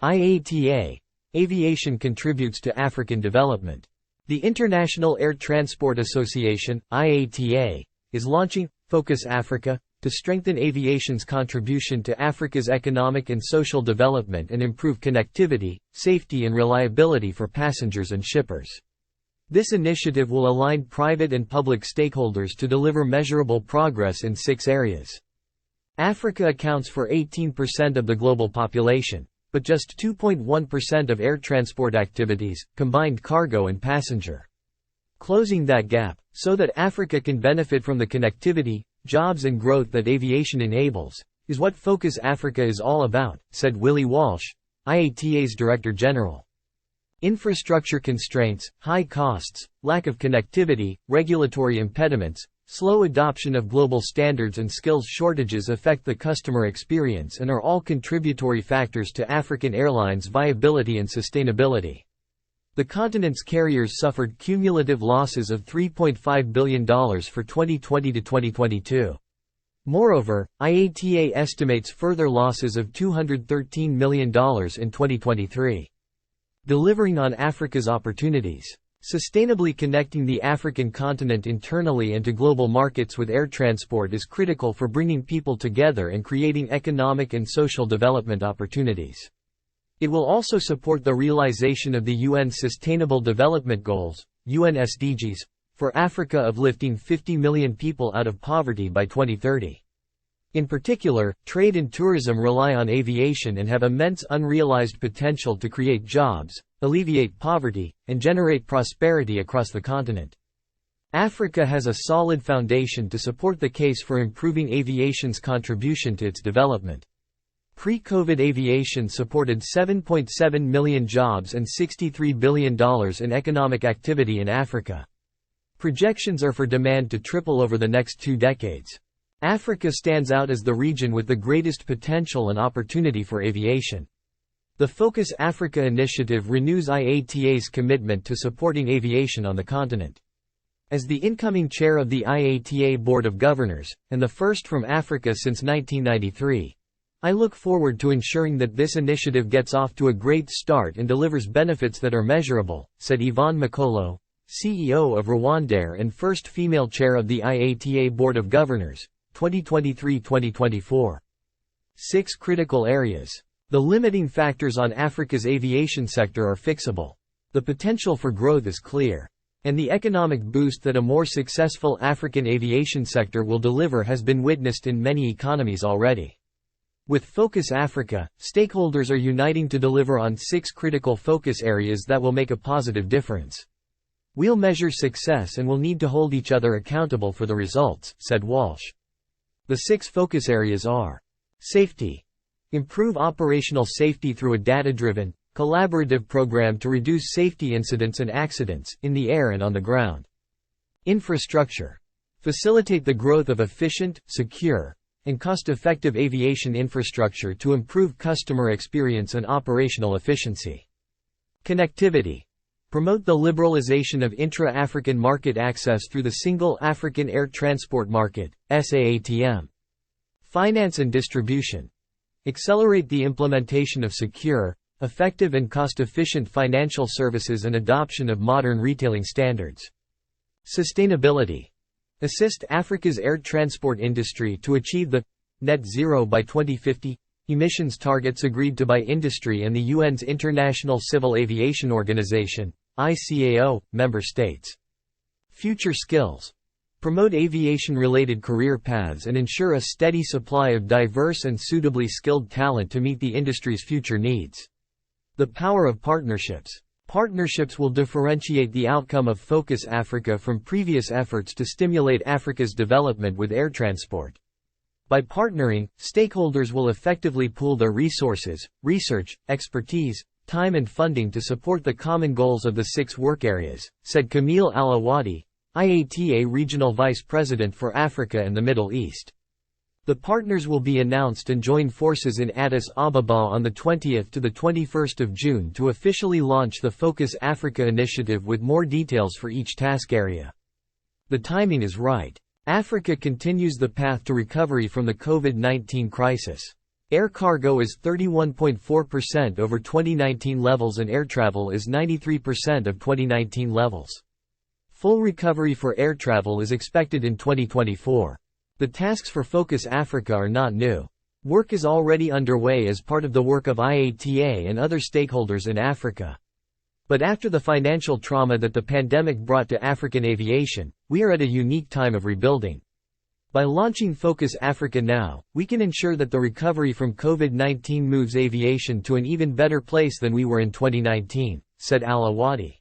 IATA. Aviation contributes to African development. The International Air Transport Association, IATA, is launching Focus Africa to strengthen aviation's contribution to Africa's economic and social development and improve connectivity, safety and reliability for passengers and shippers. This initiative will align private and public stakeholders to deliver measurable progress in 6 areas. Africa accounts for 18% of the global population, but just 2.1% of air transport activities, combined cargo and passenger. Closing that gap, so that Africa can benefit from the connectivity, jobs and growth that aviation enables, is what Focus Africa is all about, said Willie Walsh, IATA's Director General. Infrastructure constraints, high costs, lack of connectivity, regulatory impediments, slow adoption of global standards and skills shortages affect the customer experience and are all contributory factors to African airlines' viability and sustainability. The continent's carriers suffered cumulative losses of $3.5 billion for 2020 to 2022. Moreover, IATA estimates further losses of $213 million in 2023. Delivering on Africa's opportunities. Sustainably connecting the African continent internally and to global markets with air transport is critical for bringing people together and creating economic and social development opportunities. It will also support the realization of the UN's Sustainable Development Goals, UN SDGs, for Africa of lifting 50 million people out of poverty by 2030. In particular, trade and tourism rely on aviation and have immense unrealized potential to create jobs, alleviate poverty, and generate prosperity across the continent. Africa has a solid foundation to support the case for improving aviation's contribution to its development. Pre-COVID aviation supported 7.7 million jobs and $63 billion in economic activity in Africa. Projections are for demand to triple over the next 2 decades. Africa stands out as the region with the greatest potential and opportunity for aviation. The Focus Africa initiative renews IATA's commitment to supporting aviation on the continent. As the incoming chair of the IATA Board of Governors, and the first from Africa since 1993, I look forward to ensuring that this initiative gets off to a great start and delivers benefits that are measurable, said Yvonne Makolo, CEO of Rwandair and first female chair of the IATA Board of Governors, 2023-2024. 6 critical areas. The limiting factors on Africa's aviation sector are fixable. The potential for growth is clear. And the economic boost that a more successful African aviation sector will deliver has been witnessed in many economies already. With Focus Africa, stakeholders are uniting to deliver on 6 critical focus areas that will make a positive difference. We'll measure success and will need to hold each other accountable for the results, said Walsh. The 6 focus areas are: safety. Improve operational safety through a data-driven, collaborative program to reduce safety incidents and accidents, in the air and on the ground. Infrastructure. Facilitate the growth of efficient, secure, and cost-effective aviation infrastructure to improve customer experience and operational efficiency. Connectivity. Promote the liberalization of intra-African market access through the Single African Air Transport Market, SAATM. Finance and distribution. Accelerate the implementation of secure, effective and cost-efficient financial services and adoption of modern retailing standards. Sustainability. Assist Africa's air transport industry to achieve the net zero by 2050 emissions targets agreed to by industry and the UN's International Civil Aviation Organization, ICAO, member states. Future skills. Promote aviation-related career paths and ensure a steady supply of diverse and suitably skilled talent to meet the industry's future needs. The power of partnerships. Partnerships will differentiate the outcome of Focus Africa from previous efforts to stimulate Africa's development with air transport. By partnering, stakeholders will effectively pool their resources, research, expertise, time and funding to support the common goals of the 6 work areas, said Camille Alawadi, IATA Regional Vice President for Africa and the Middle East. The partners will be announced and join forces in Addis Ababa on the 20th to the 21st of June to officially launch the Focus Africa initiative with more details for each task area. The timing is right. Africa continues the path to recovery from the COVID-19 crisis. Air cargo is 31.4% over 2019 levels and air travel is 93% of 2019 levels. Full recovery for air travel is expected in 2024. The tasks for Focus Africa are not new. Work is already underway as part of the work of IATA and other stakeholders in Africa. But after the financial trauma that the pandemic brought to African aviation, we are at a unique time of rebuilding. By launching Focus Africa now, we can ensure that the recovery from COVID-19 moves aviation to an even better place than we were in 2019, said Al Awadi.